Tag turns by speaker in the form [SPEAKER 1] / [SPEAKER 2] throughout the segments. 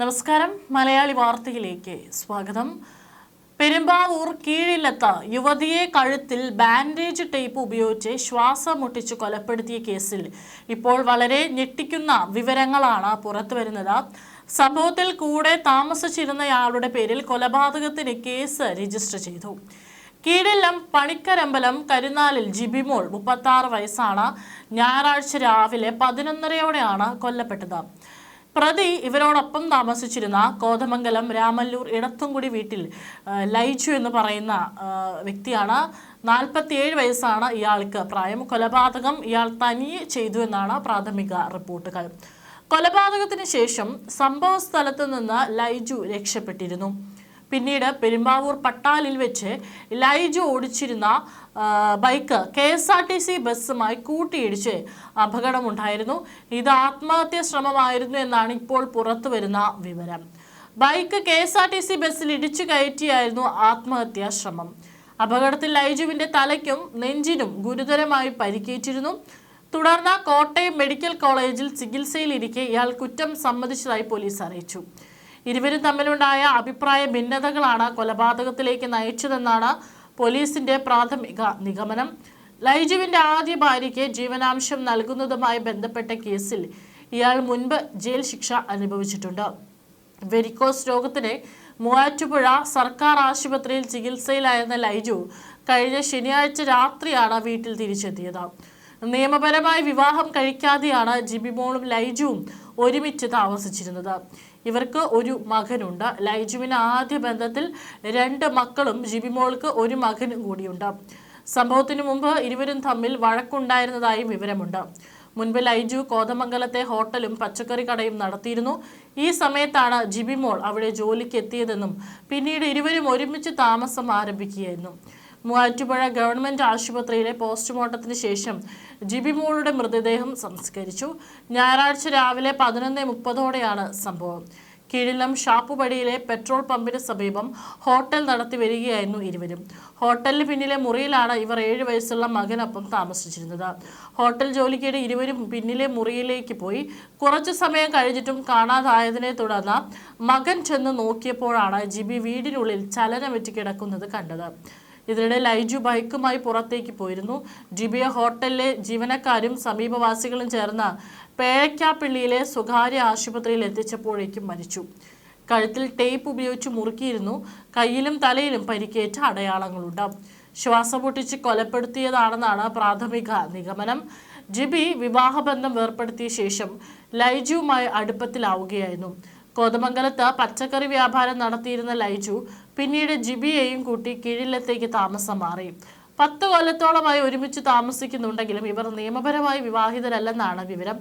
[SPEAKER 1] നമസ്കാരം. മലയാളി വാർത്തയിലേക്ക് സ്വാഗതം. പെരുമ്പാവൂർ കീഴിലത്ത് യുവതിയെ കഴുത്തിൽ ബാൻഡേജ് ടേപ്പ് ഉപയോഗിച്ച് ശ്വാസം മുട്ടിച്ച് കൊലപ്പെടുത്തിയ കേസിൽ ഇപ്പോൾ വളരെ ഞെട്ടിക്കുന്ന വിവരങ്ങളാണ് പുറത്തുവരുന്നത്. സംഭവത്തിൽ കൂടെ താമസിച്ചിരുന്നയാളുടെ പേരിൽ കൊലപാതകത്തിന് കേസ് രജിസ്റ്റർ ചെയ്തു. കീഴിലം പണിക്കരമ്പലം കരുനാലിൽ ജിബിമോൾ 36 വയസ്സാണ്. ഞായറാഴ്ച രാവിലെ 11:30യോടെയാണ് കൊല്ലപ്പെട്ടത്. പ്രതി ഇവരോടൊപ്പം താമസിച്ചിരുന്ന കോതമംഗലം രാമല്ലൂർ ഇടത്തുംകുടി വീട്ടിൽ ലൈജു എന്ന് പറയുന്ന വ്യക്തിയാണ്. 47 വയസ്സാണ് ഇയാൾക്ക് പ്രായം. കൊലപാതകം ഇയാൾ തനിയെ ചെയ്തു എന്നാണ് പ്രാഥമിക റിപ്പോർട്ടുകൾ. കൊലപാതകത്തിന് ശേഷം സംഭവ സ്ഥലത്ത് നിന്ന് ലൈജു രക്ഷപ്പെട്ടിരുന്നു. പിന്നീട് പെരുമ്പാവൂർ പട്ടാലിൽ വെച്ച് ലൈജു ഓടിച്ചിരുന്ന ബൈക്ക് KSRTC ബസ്സുമായി കൂട്ടിയിടിച്ച് അപകടമുണ്ടായിരുന്നു. ഇത് ആത്മഹത്യാ ശ്രമമായിരുന്നു എന്നാണ് ഇപ്പോൾ പുറത്തു വരുന്ന വിവരം. ബൈക്ക് KSRTC ബസ്സിൽ ഇടിച്ചു കയറ്റിയായിരുന്നു ആത്മഹത്യാ ശ്രമം. അപകടത്തിൽ ലൈജുവിന്റെ തലയ്ക്കും നെഞ്ചിനും ഗുരുതരമായി പരിക്കേറ്റിരുന്നു. തുടർന്ന് കോട്ടയം മെഡിക്കൽ കോളേജിൽ ചികിത്സയിലിരിക്കെ ഇയാൾ കുറ്റം സമ്മതിച്ചതായി പോലീസ് അറിയിച്ചു. ഇരുവരും തമ്മിലുണ്ടായ അഭിപ്രായ ഭിന്നതകളാണ് കൊലപാതകത്തിലേക്ക് നയിച്ചതെന്നാണ് പോലീസിന്റെ പ്രാഥമിക നിഗമനം. ലൈജുവിന്റെ ആദ്യ ഭാര്യയ്ക്ക് ജീവനാംശം നൽകുന്നതുമായി ബന്ധപ്പെട്ട കേസിൽ ഇയാൾ മുൻപ് ജയിൽ ശിക്ഷ അനുഭവിച്ചിട്ടുണ്ട്. വെരിക്കോസ് രോഗത്തിന് മൂവാറ്റുപുഴ സർക്കാർ ആശുപത്രിയിൽ ചികിത്സയിലായിരുന്ന ലൈജു കഴിഞ്ഞ ശനിയാഴ്ച രാത്രിയാണ് വീട്ടിൽ തിരിച്ചെത്തിയത്. നിയമപരമായി വിവാഹം കഴിക്കാതെയാണ് ജിബിമോളും ലൈജുവും ഒരുമിച്ച് താമസിച്ചിരുന്നത്. ഇവർക്ക് ഒരു മകനുണ്ട്. ലൈജുവിന് ആദ്യ ബന്ധത്തിൽ 2 മക്കളും ജിബിമോൾക്ക് ഒരു മകനും കൂടിയുണ്ട്. സംഭവത്തിനു മുമ്പ് ഇരുവരും തമ്മിൽ വഴക്കുണ്ടായിരുന്നതായി വിവരമുണ്ട്. മുൻപ് ലൈജു കോതമംഗലത്തെ ഹോട്ടലും പച്ചക്കറി കടയും നടത്തിയിരുന്നു. ഈ സമയത്താണ് ജിബിമോൾ അവിടെ ജോലിക്ക് എത്തിയതെന്നും പിന്നീട് ഇരുവരും ഒരുമിച്ച് താമസം ആരംഭിക്കുകയായിരുന്നു. മൂവാറ്റുപുഴ ഗവൺമെന്റ് ആശുപത്രിയിലെ പോസ്റ്റ്മോർട്ടത്തിന് ശേഷം ജിബിമോളുടെ മൃതദേഹം സംസ്കരിച്ചു. ഞായറാഴ്ച രാവിലെ 11:30ഓടെയാണ് സംഭവം. കീഴിലം ഷാപ്പുപടിയിലെ പെട്രോൾ പമ്പിന് സമീപം ഹോട്ടൽ നടത്തി വരികയായിരുന്നു ഇരുവരും. ഹോട്ടലിന് പിന്നിലെ മുറിയിലാണ് ഇവർ 7 വയസ്സുള്ള മകനൊപ്പം താമസിച്ചിരുന്നത്. ഹോട്ടൽ ജോലിക്കിടെ ഇരുവരും പിന്നിലെ മുറിയിലേക്ക് പോയി. കുറച്ചു സമയം കഴിഞ്ഞിട്ടും കാണാതായതിനെ തുടർന്ന് മകൻ ചെന്ന് നോക്കിയപ്പോഴാണ് ജിബി വീടിനുള്ളിൽ ചലനമറ്റ് കിടക്കുന്നത് കണ്ടത്. ഇതിനിടെ ലൈജു ബൈക്കുമായി പുറത്തേക്ക് പോയിരുന്നു. ജിബിയെ ഹോട്ടലിലെ ജീവനക്കാരും സമീപവാസികളും ചേർന്ന് പേഴക്കാപ്പള്ളിയിലെ സ്വകാര്യ ആശുപത്രിയിൽ എത്തിച്ചപ്പോഴേക്കും മരിച്ചു. കഴുത്തിൽ ടേപ്പ് ഉപയോഗിച്ച് മുറുക്കിയിരുന്നു. കയ്യിലും തലയിലും പരിക്കേറ്റ അടയാളങ്ങളുണ്ട്. ശ്വാസം മുട്ടിച്ച് കൊലപ്പെടുത്തിയതാണെന്നാണ് പ്രാഥമിക നിഗമനം. ജിബി വിവാഹബന്ധം വേർപ്പെടുത്തിയ ശേഷം ലൈജുവുമായി അടുപ്പത്തിലാവുകയായിരുന്നു. കോതമംഗലത്ത് പച്ചക്കറി വ്യാപാരം നടത്തിയിരുന്ന ലൈജു പിന്നീട് ജിബിയെയും കൂട്ടി കീഴിലത്തേക്ക് താമസം മാറി. 10 കൊല്ലത്തോളമായി ഒരുമിച്ച് താമസിക്കുന്നുണ്ടെങ്കിലും ഇവർ നിയമപരമായി വിവാഹിതരല്ലെന്നാണ് വിവരം.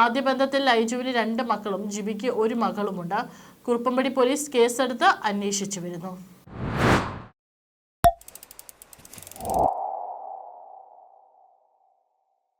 [SPEAKER 1] ആദ്യ ബന്ധത്തിൽ ലൈജുവിന് 2 മക്കളും ജിബിക്ക് ഒരു മകളുമുണ്ട്. കുറുപ്പമ്പടി പോലീസ് കേസെടുത്ത് അന്വേഷിച്ചു വരുന്നു.